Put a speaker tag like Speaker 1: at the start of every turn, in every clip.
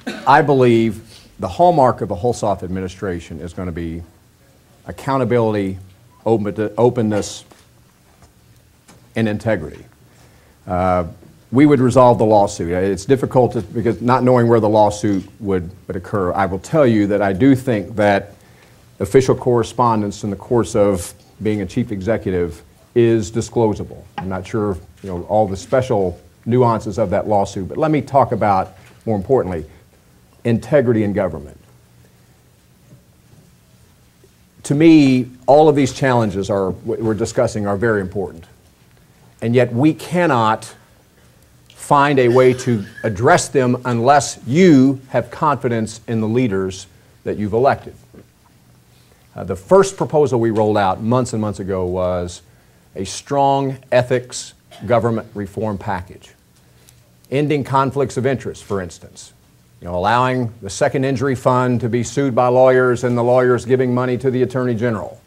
Speaker 1: I believe the hallmark of the Hulshof administration is going to be accountability, openness, and integrity. We would resolve the lawsuit. It's difficult because not knowing where the lawsuit would occur. I will tell you that I do think that official correspondence in the course of being a chief executive is disclosable. I'm not sure, all the special nuances of that lawsuit, but let me talk about, more importantly, integrity in government. To me, all of these challenges we're discussing are very important, and yet we cannot find a way to address them unless you have confidence in the leaders that you've elected. The first proposal we rolled out months and months ago was a strong ethics government reform package. Ending conflicts of interest, for instance. Allowing the second injury fund to be sued by lawyers and the lawyers giving money to the Attorney General.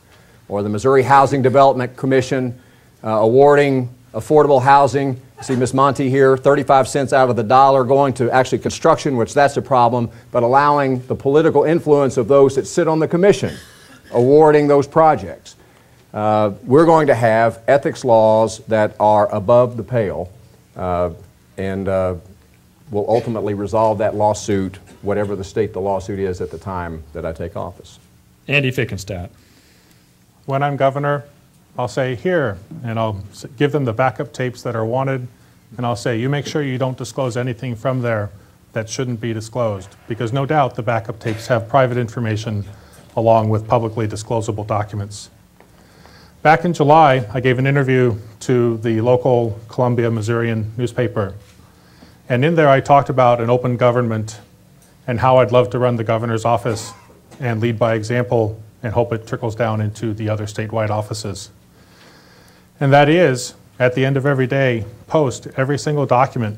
Speaker 1: Or the Missouri Housing Development Commission awarding affordable housing. See Ms. Monty here, 35 cents out of the dollar going to actually construction, which that's a problem, but allowing the political influence of those that sit on the commission awarding those projects. We're going to have ethics laws that are above the pale and will ultimately resolve that lawsuit, whatever the state the lawsuit is at the time that I take office.
Speaker 2: Andy Fickenstadt.
Speaker 3: When I'm governor, I'll say here, and I'll give them the backup tapes that are wanted, and I'll say, you make sure you don't disclose anything from there that shouldn't be disclosed, because no doubt the backup tapes have private information along with publicly disclosable documents. Back in July, I gave an interview to the local Columbia, Missourian newspaper. And in there, I talked about an open government and how I'd love to run the governor's office and lead by example and hope it trickles down into the other statewide offices. And that is, at the end of every day, post every single document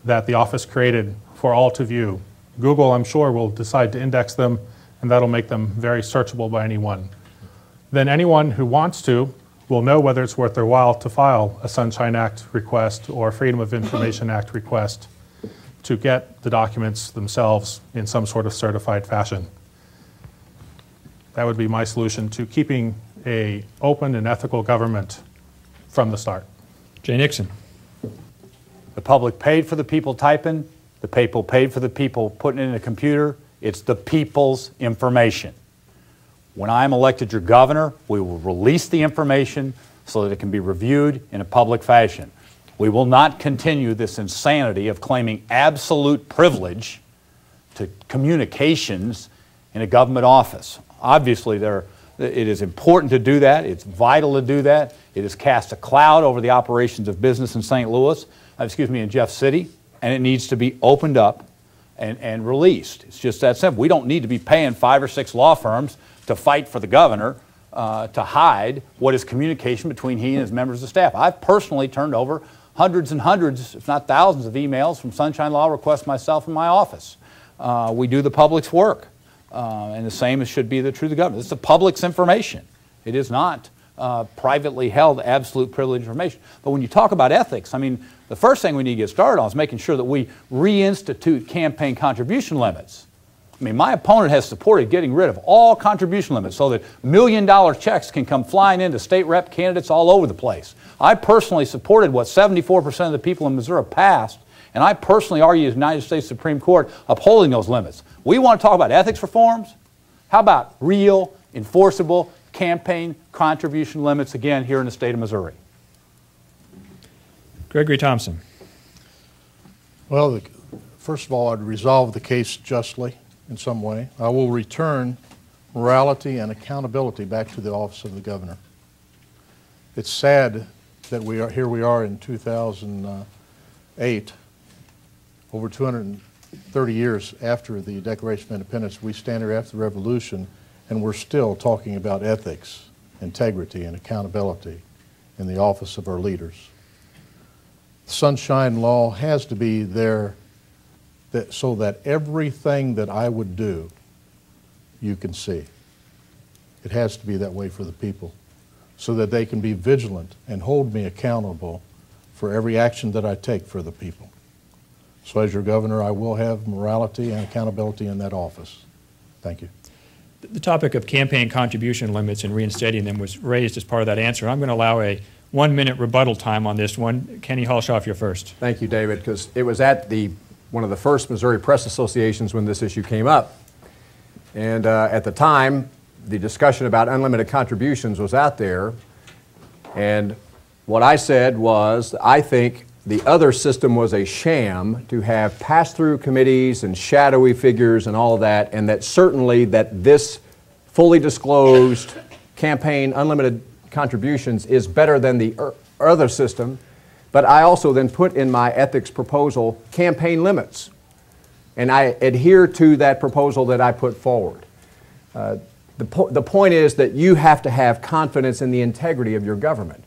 Speaker 3: that the office created for all to view. Google, I'm sure, will decide to index them, and that'll make them very searchable by anyone. Then anyone who wants to will know whether it's worth their while to file a Sunshine Act request or Freedom of Information Act request to get the documents themselves in some sort of certified fashion. That would be my solution to keeping an open and ethical government from the start.
Speaker 2: Jay Nixon.
Speaker 4: The public paid for the people typing. The people paid for the people putting it in a computer. It's the people's information. When I'm elected your governor, we will release the information so that it can be reviewed in a public fashion. We will not continue this insanity of claiming absolute privilege to communications in a government office. Obviously, it is important to do that. It's vital to do that. It has cast a cloud over the operations of business in St. Louis, in Jeff City, and it needs to be opened up and released. It's just that simple. We don't need to be paying 5 or 6 law firms to fight for the governor to hide what is communication between he and his members of staff. I've personally turned over hundreds and hundreds, if not thousands, of emails from Sunshine Law requests myself in my office. We do the public's work, and the same should be true of the government. It's the public's information. It is not privately held absolute privilege information. But when you talk about ethics, the first thing we need to get started on is making sure that we reinstitute campaign contribution limits. My opponent has supported getting rid of all contribution limits so that million-dollar checks can come flying into state rep candidates all over the place. I personally supported what 74% of the people in Missouri passed, and I personally argued the United States Supreme Court upholding those limits. We want to talk about ethics reforms? How about real, enforceable campaign contribution limits again here in the state of Missouri?
Speaker 2: Gregory Thompson.
Speaker 5: Well, first of all, I'd resolve the case justly in some way. I will return morality and accountability back to the office of the governor. It's sad that here we are in 2008, over 230 years after the Declaration of Independence. We stand here after the Revolution, and we're still talking about ethics, integrity, and accountability in the office of our leaders. Sunshine Law has to be there so that everything that I would do, you can see. It has to be that way for the people, so that they can be vigilant and hold me accountable for every action that I take for the people. So as your governor, I will have morality and accountability in that office. Thank you.
Speaker 2: The topic of campaign contribution limits and reinstating them was raised as part of that answer. I'm going to allow a 1-minute rebuttal time on this one. Kenny Halshoff, you're first.
Speaker 1: Thank you, David, because it was at one of the first Missouri Press Associations when this issue came up. And at the time, the discussion about unlimited contributions was out there. And what I said was, I think the other system was a sham to have pass-through committees and shadowy figures and all of that, and that certainly that this fully disclosed campaign unlimited contributions is better than the other system. But I also then put in my ethics proposal campaign limits, and I adhere to that proposal that I put forward. The point is that you have to have confidence in the integrity of your government.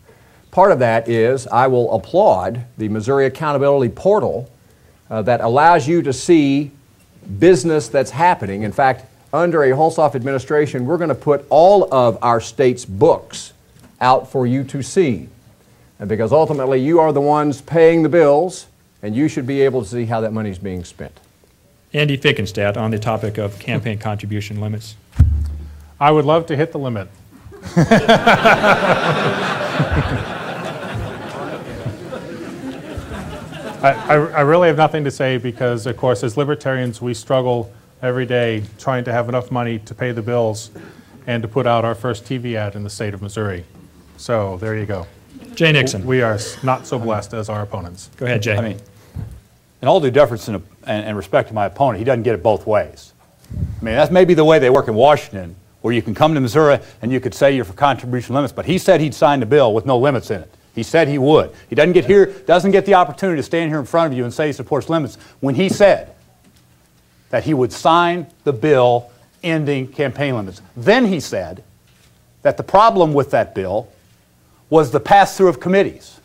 Speaker 1: Part of that is I will applaud the Missouri Accountability Portal that allows you to see business that's happening. In fact, under a Hulshoff administration, we're going to put all of our state's books out for you to see. And because ultimately you are the ones paying the bills, and you should be able to see how that money is being spent.
Speaker 2: Andy Fickenstadt on the topic of campaign contribution limits.
Speaker 3: I would love to hit the limit. I really have nothing to say because, of course, as libertarians, we struggle every day trying to have enough money to pay the bills and to put out our first TV ad in the state of Missouri. So there you go.
Speaker 2: Jay Nixon.
Speaker 3: We are not so blessed as our opponents.
Speaker 2: Go ahead, Jay.
Speaker 4: I mean, in all due deference and respect to my opponent, he doesn't get it both ways. I mean, that's maybe the way they work in Washington, where you can come to Missouri and you could say you're for contribution limits, but he said he'd sign the bill with no limits in it. He said he would. He doesn't get the opportunity to stand here in front of you and say he supports limits when he said that he would sign the bill ending campaign limits. Then he said that the problem with that bill was the pass-through of committees,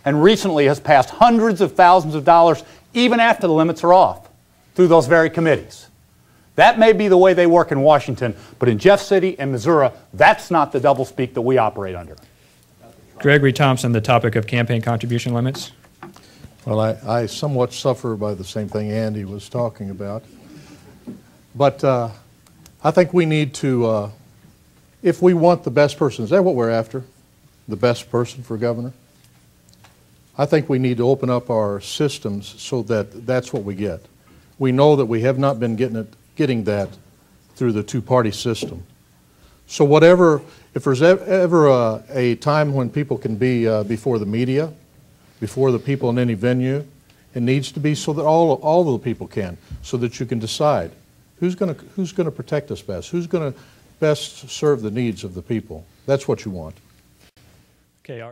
Speaker 4: and recently has passed hundreds of thousands of dollars even after the limits are off through those very committees. That may be the way they work in Washington, but in Jeff City and Missouri, that's not the doublespeak that we operate under.
Speaker 2: Gregory Thompson, the topic of campaign contribution limits.
Speaker 5: Well, I somewhat suffer by the same thing Andy was talking about. But I think we need to, if we want the best person, is that what we're after? The best person for governor? I think we need to open up our systems so that that's what we get. We know that we have not been getting that through the two-party system. So whatever, if there's ever a time when people can be before the media, before the people in any venue, it needs to be so that all of the people can, so that you can decide who's going to protect us best, who's going to best serve the needs of the people. That's what you want.
Speaker 2: Okay.